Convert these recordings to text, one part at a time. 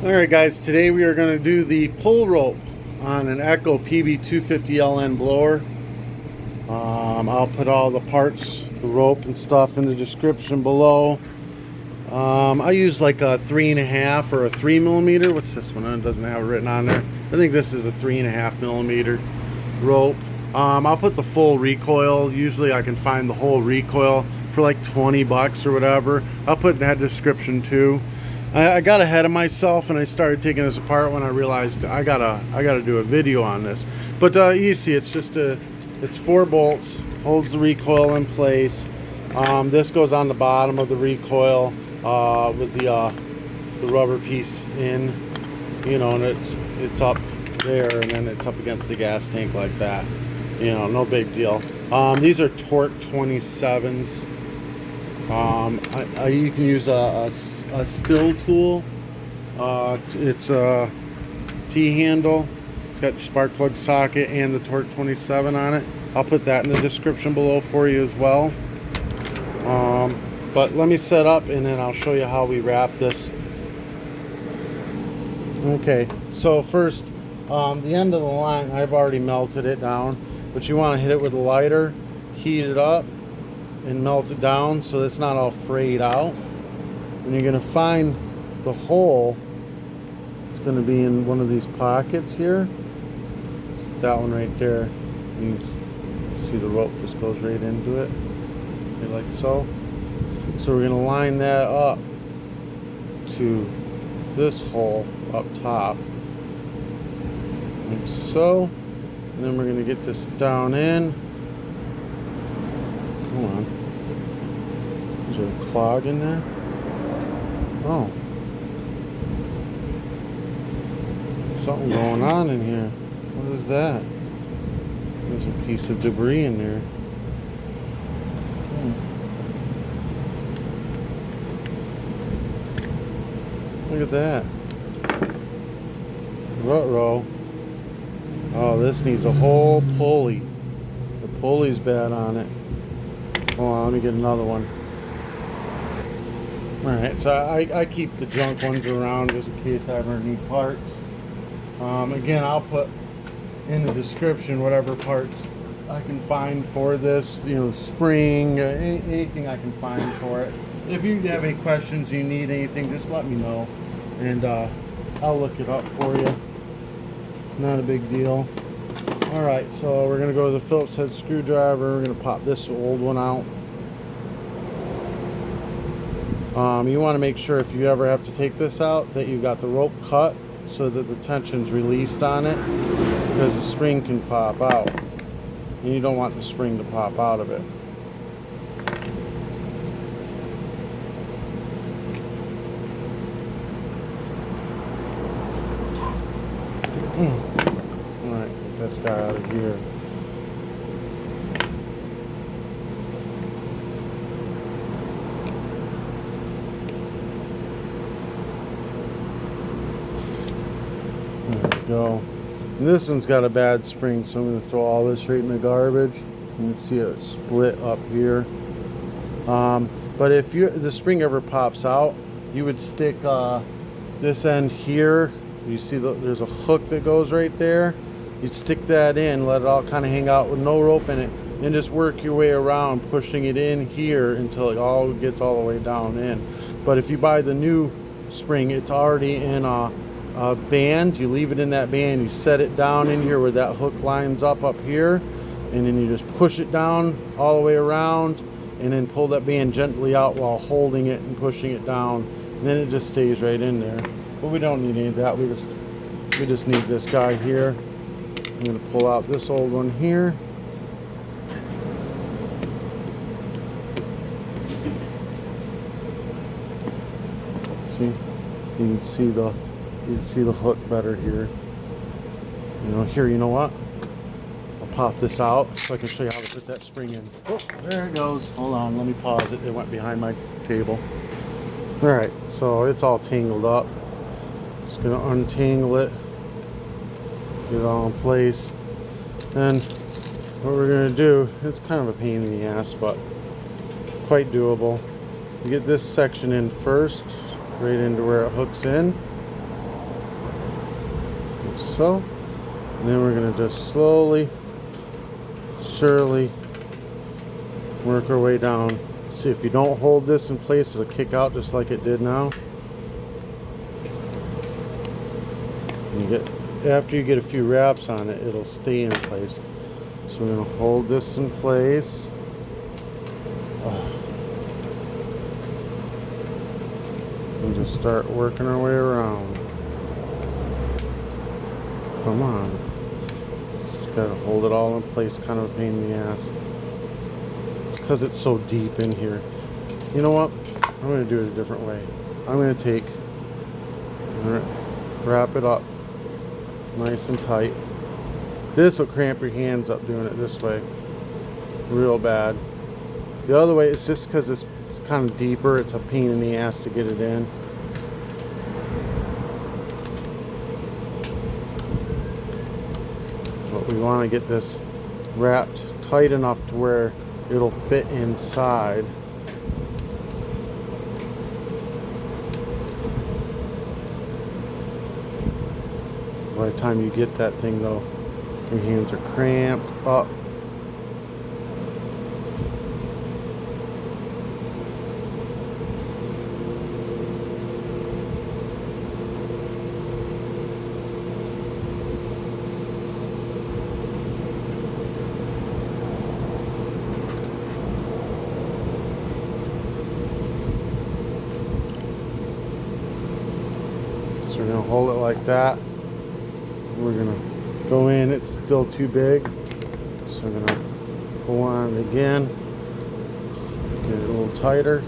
Alright guys, today we are going to do the pull rope on an Echo pb-250ln blower. I'll put all the parts, the rope and stuff in the description below. I use like a 3.5 or a 3mm. What's this one? It doesn't have it written on there. I think this is a 3.5mm rope. I'll put the full recoil. Usually I can find the whole recoil for like 20 bucks or whatever. I'll put in that description too. I got ahead of myself and I started taking this apart when I realized I gotta do a video on this. But you see, it's just it's 4 bolts, holds the recoil in place. This goes on the bottom of the recoil with the rubber piece in, you know, and it's up there, and then it's up against the gas tank like that. You know, no big deal. These are torque 27s. You can use a stihl tool. It's a T-handle. It's got your spark plug socket and the torque 27 on it. I'll put that in the description below for you as well. But let me set up and then I'll show you how we wrap this. Okay, so first, the end of the line, I've already melted it down, but you want to hit it with a lighter, heat it up, and melt it down so it's not all frayed out. And you're going to find the hole. It's going to be in one of these pockets here. That one right there. You can see the rope just goes right into it, like so. So we're going to line that up to this hole up top, like so. And then we're going to get this down in. Come on. Is there a clog in there? Oh. Something going on in here. What is that? There's a piece of debris in there. Look at that. Ruh-roh. Oh, this needs a whole pulley. The pulley's bad on it. Hold on, let me get another one. Alright, so I keep the junk ones around just in case I ever need parts. Again, I'll put in the description whatever parts I can find for this, you know, spring, anything I can find for it. If you have any questions, you need anything, just let me know, and I'll look it up for you. Not a big deal. Alright, so we're going to go to the Phillips head screwdriver. We're going to pop this old one out. You want to make sure if you ever have to take this out that you've got the rope cut so that the tension's released on it, because the spring can pop out and you don't want the spring to pop out of it. Alright, get this guy out of here. There we go. And this one's got a bad spring, so I'm going to throw all this right in the garbage. You can see it split up here. But if the spring ever pops out, you would stick this end here. You see there's a hook that goes right there. You'd stick that in, let it all kind of hang out with no rope in it, and just work your way around, pushing it in here until it all gets all the way down in. But if you buy the new spring, it's already in a band. You leave it in that band, you set it down in here where that hook lines up here, and then you just push it down all the way around, and then pull that band gently out while holding it and pushing it down, and then it just stays right in there. But we don't need any of that. We just need this guy here. I'm going to pull out this old one here. See, you can see the hook better here. You know, here, you know what? I'll pop this out so I can show you how to put that spring in. Oh, there it goes. Hold on, let me pause it. It went behind my table. All right, so it's all tangled up. Just gonna untangle it, get it all in place. And what we're gonna do, it's kind of a pain in the ass, but quite doable. You get this section in first, right into where it hooks in. so. And then we're going to just slowly, surely work our way down. See, if you don't hold this in place, it'll kick out just like it did now. And after you get a few wraps on it, it'll stay in place. So we're going to hold this in place. And just start working our way around. Come on. Just gotta hold it all in place, kind of a pain in the ass. It's because it's so deep in here. You know what? I'm gonna do it a different way. I'm gonna wrap it up nice and tight. This will cramp your hands up doing it this way real bad. The other way is just because it's kind of deeper, it's a pain in the ass to get it in. But we want to get this wrapped tight enough to where it'll fit inside. By the time you get that thing though, your hands are cramped up. So we're going to hold it like that. We're going to go in, it's still too big, so I'm going to pull on it again, get it a little tighter.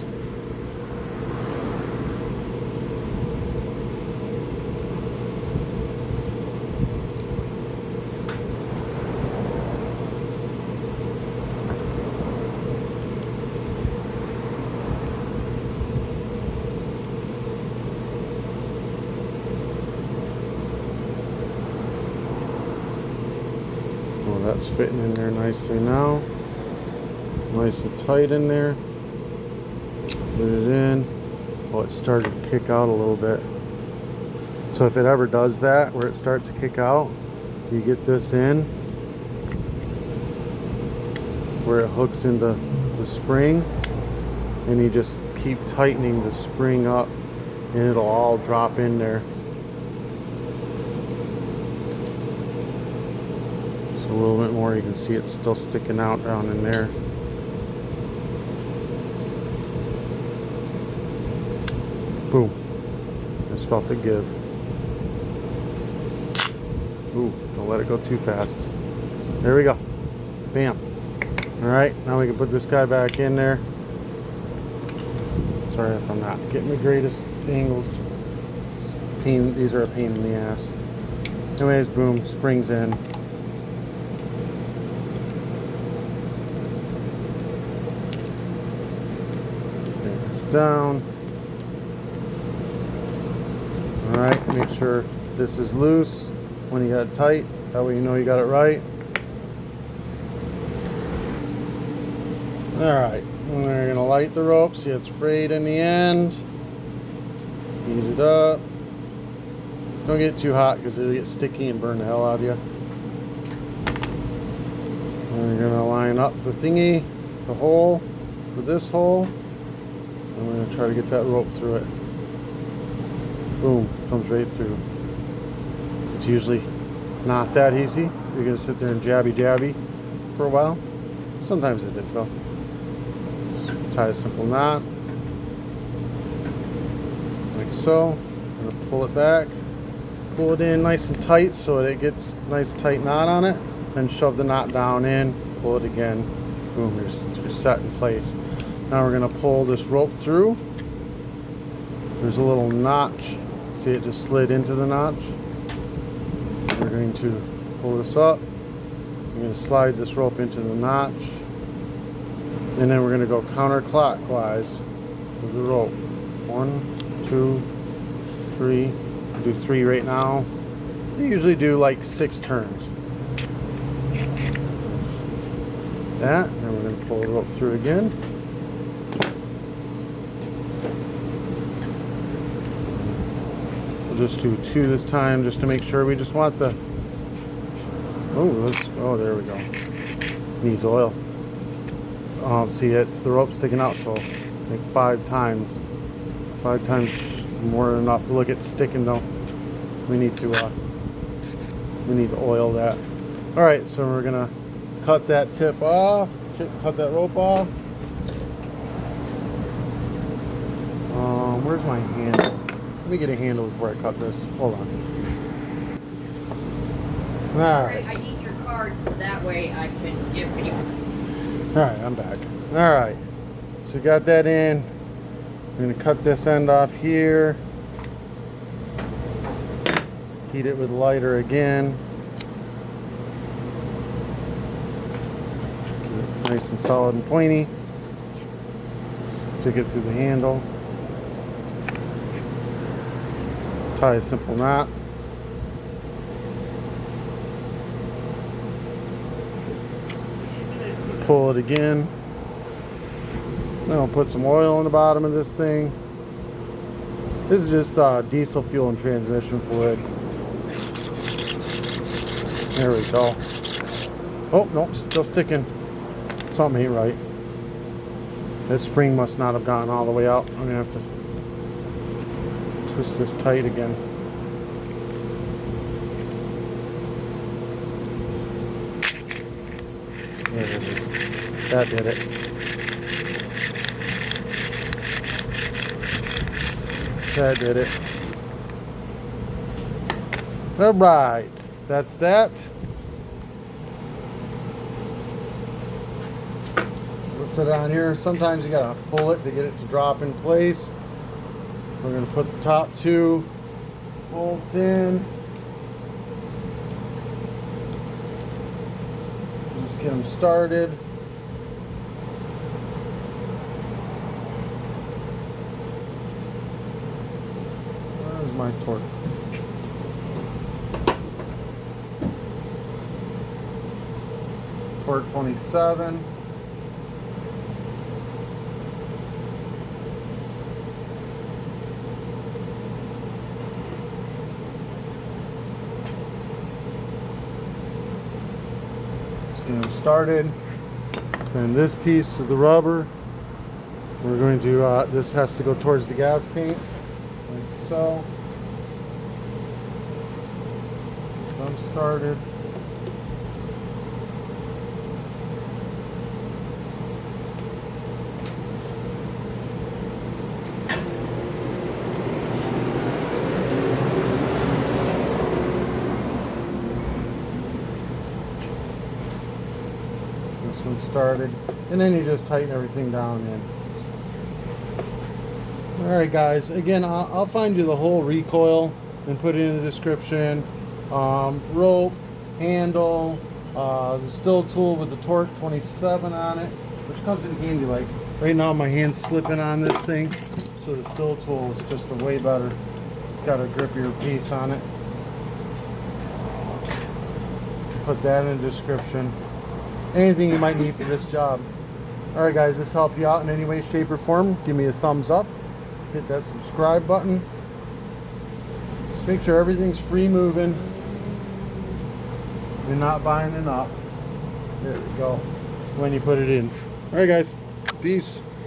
Well, that's fitting in there nicely now. Nice and tight in there. Put it in. Oh, it started to kick out a little bit. So if it ever does that, where it starts to kick out, you get this in, where it hooks into the spring, and you just keep tightening the spring up, and it'll all drop in there. A little bit more, you can see it's still sticking out down in there. Boom. Just felt it give. Ooh, don't let it go too fast. There we go. Bam. Alright, now we can put this guy back in there. Sorry if I'm not getting the greatest angles. These are a pain in the ass. Anyways, boom, springs in. Down. Alright, make sure this is loose when you got it tight. That way you know you got it right. Alright, we're going to light the rope. See, it's frayed in the end. Heat it up. Don't get too hot because it'll get sticky and burn the hell out of you. We're going to line up the thingy, the hole, with this hole. I'm going to try to get that rope through it. Boom, comes right through. It's usually not that easy. You're going to sit there and jabby for a while. Sometimes it is though. Just tie a simple knot. Like so. I'm going to pull it back. Pull it in nice and tight so that it gets a nice tight knot on it. Then shove the knot down in. Pull it again. Boom, you're set in place. Now we're going to pull this rope through. There's a little notch. See, it just slid into the notch. We're going to pull this up. We're going to slide this rope into the notch. And then we're going to go counterclockwise with the rope. 1, 2, 3. We'll do 3 right now. They usually do like 6 turns. That. And we're going to pull the rope through again. just do 2 this time just to make sure. We just want the, oh, there we go. Needs oil. See, it's the rope sticking out, so like 5 times. 5 times more than enough. Look, it's sticking though. We need to oil that. All right, so we're gonna cut that tip off, cut that rope off. Where's my handle? Let me get a handle before I cut this. Hold on. All right. I need your card so that way I can give you. All right, I'm back. All right, so we got that in. I'm gonna cut this end off here. Heat it with lighter again. Get it nice and solid and pointy. Stick it through the handle. Tie a simple knot. Pull it again. Then I'll put some oil in the bottom of this thing. This is just diesel fuel and transmission fluid. There we go. Oh, no, still sticking. Something ain't right. This spring must not have gotten all the way out. I'm gonna have to twist this tight again. There it is. That did it. That did it. All right, that's that. Let's set it on here. Sometimes you gotta pull it to get it to drop in place. We're gonna put the top 2 bolts in. Just get them started. Where's my torque? Torque 27. Get them started. And this piece of the rubber, we're going to, this has to go towards the gas tank, like so. I'm started. This one started, and then you just tighten everything down in. Alright guys, again, I'll find you the whole recoil and put it in the description. Rope, handle, the stihl tool with the torque 27 on it, which comes in handy. Like right now my hand's slipping on this thing, so the stihl tool is just a way better. It's got a grippier piece on it. Put that in the description. Anything you might need for this job. Alright guys, this help you out in any way, shape, or form, give me a thumbs up. Hit that subscribe button. Just make sure everything's free moving. You're not binding up. There we go. When you put it in. Alright guys, peace.